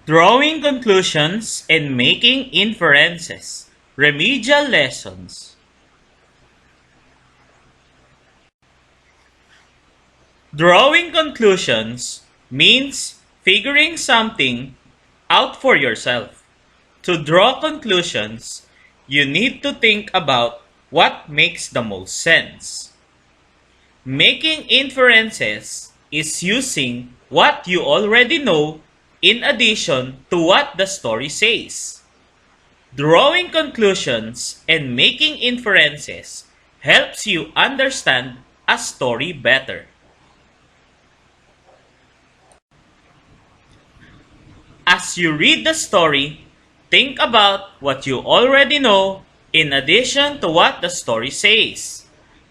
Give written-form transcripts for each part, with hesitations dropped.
Drawing conclusions and making inferences. Remedial lessons. Drawing conclusions means figuring something out for yourself. To draw conclusions, you need to think about what makes the most sense. Making inferences is using what you already know in addition to what the story says. Drawing conclusions and making inferences helps you understand a story better. As you read the story, think about what you already know in addition to what the story says.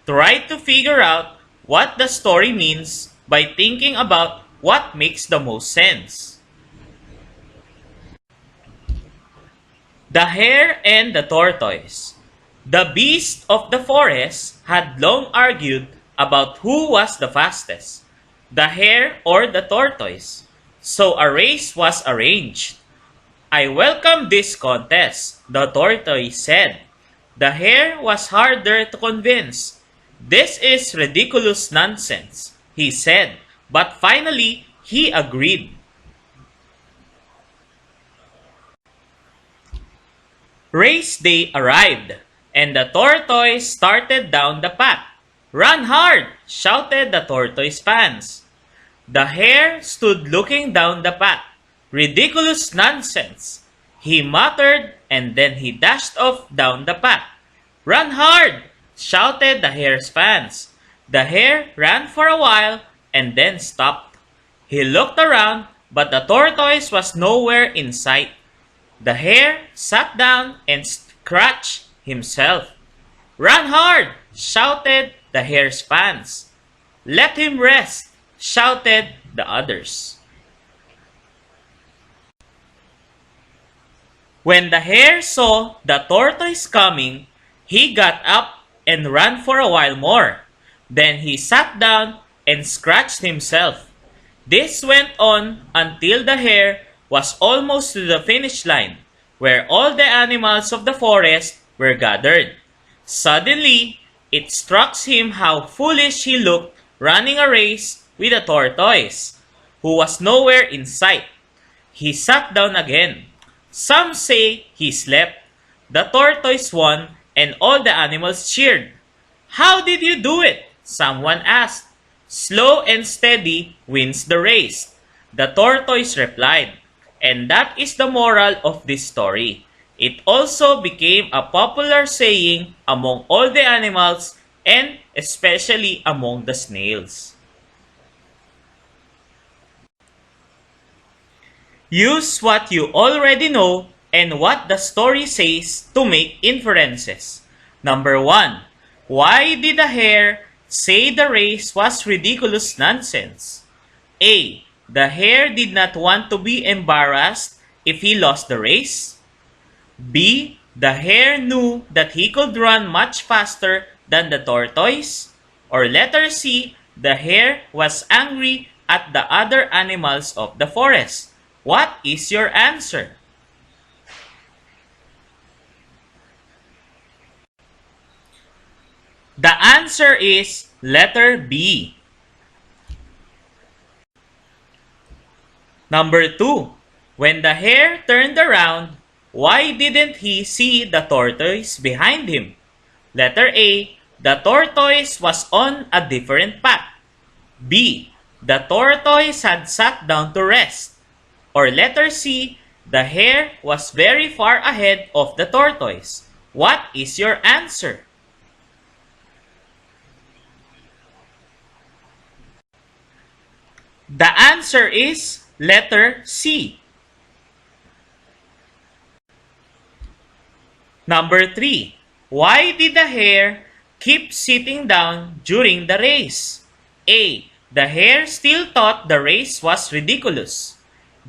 Try to figure out what the story means by thinking about what makes the most sense. The Hare and the Tortoise. The beasts of the forest had long argued about who was the fastest, the hare or the tortoise. So a race was arranged. "I welcome this contest," the tortoise said. The hare was harder to convince. "This is ridiculous nonsense," he said, but finally he agreed. Race day arrived, and the tortoise started down the path. "Run hard!" shouted the tortoise fans. The hare stood looking down the path. "Ridiculous nonsense," he muttered, and then he dashed off down the path. "Run hard!" shouted the hare's fans. The hare ran for a while and then stopped. He looked around, but the tortoise was nowhere in sight. The hare sat down and scratched himself. "Run hard!" shouted the hare's fans. "Let him rest!" shouted the others. When the hare saw the tortoise coming, he got up and ran for a while more. Then he sat down and scratched himself. This went on until the hare was almost to the finish line, where all the animals of the forest were gathered. Suddenly, it struck him how foolish he looked running a race with a tortoise, who was nowhere in sight. He sat down again. Some say he slept. The tortoise won, and all the animals cheered. "How did you do it?" someone asked. "Slow and steady wins the race," the tortoise replied. And that is the moral of this story. It also became a popular saying among all the animals and especially among the snails. Use what you already know and what the story says to make inferences. Number 1. Why did the hare say the race was ridiculous nonsense? A. The hare did not want to be embarrassed if he lost the race. B. The hare knew that he could run much faster than the tortoise. Or letter C. The hare was angry at the other animals of the forest. What is your answer? The answer is letter B. Number 2. When the hare turned around, why didn't he see the tortoise behind him? Letter A. The tortoise was on a different path. B. The tortoise had sat down to rest. Or letter C. The hare was very far ahead of the tortoise. What is your answer? The answer is letter C. Number 3. Why did the hare keep sitting down during the race? A. The hare still thought the race was ridiculous.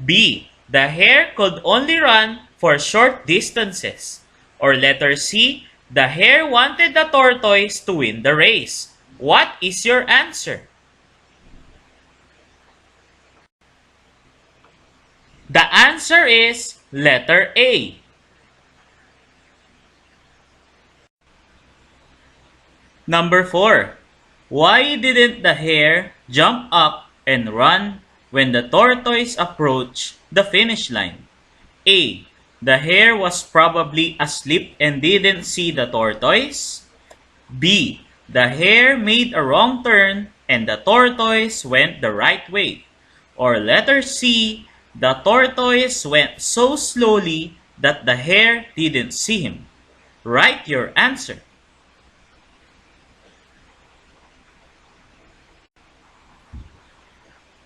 B. The hare could only run for short distances. Or letter C. The hare wanted the tortoise to win the race. What is your answer? The answer answer is letter A. Number 4. Why didn't the hare jump up and run when the tortoise approached the finish line? A. The hare was probably asleep and didn't see the tortoise. B. The hare made a wrong turn and the tortoise went the right way. Or letter C. The tortoise went so slowly that the hare didn't see him. Write your answer.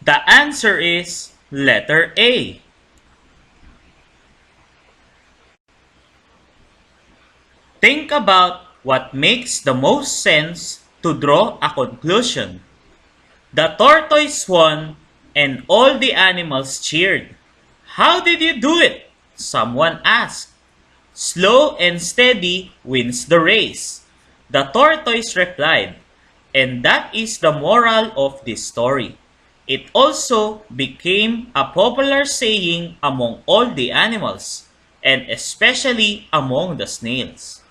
The answer is letter A. Think about what makes the most sense to draw a conclusion. The tortoise won and all the animals cheered. How did you do it? Someone asked. Slow and steady wins the race. The tortoise replied, and that is the moral of this story. It also became a popular saying among all the animals, and especially among the snails.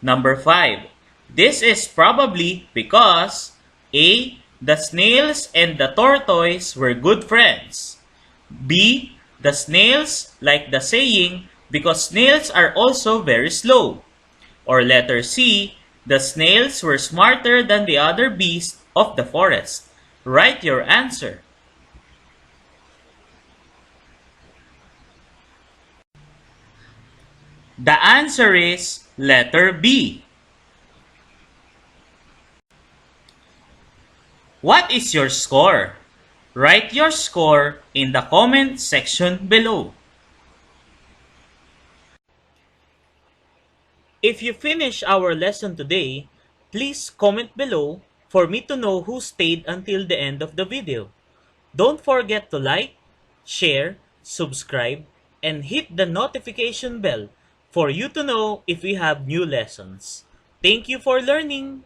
Number 5. This is probably because A. The snails and the tortoise were good friends. B. The snails like the saying because snails are also very slow. Or letter C. The snails were smarter than the other beasts of the forest. Write your answer. The answer is letter B. What is your score? Write your score in the comment section below. If you finish our lesson today, please comment below for me to know who stayed until the end of the video. Don't forget to like, share, subscribe, and hit the notification bell for you to know if we have new lessons. Thank you for learning!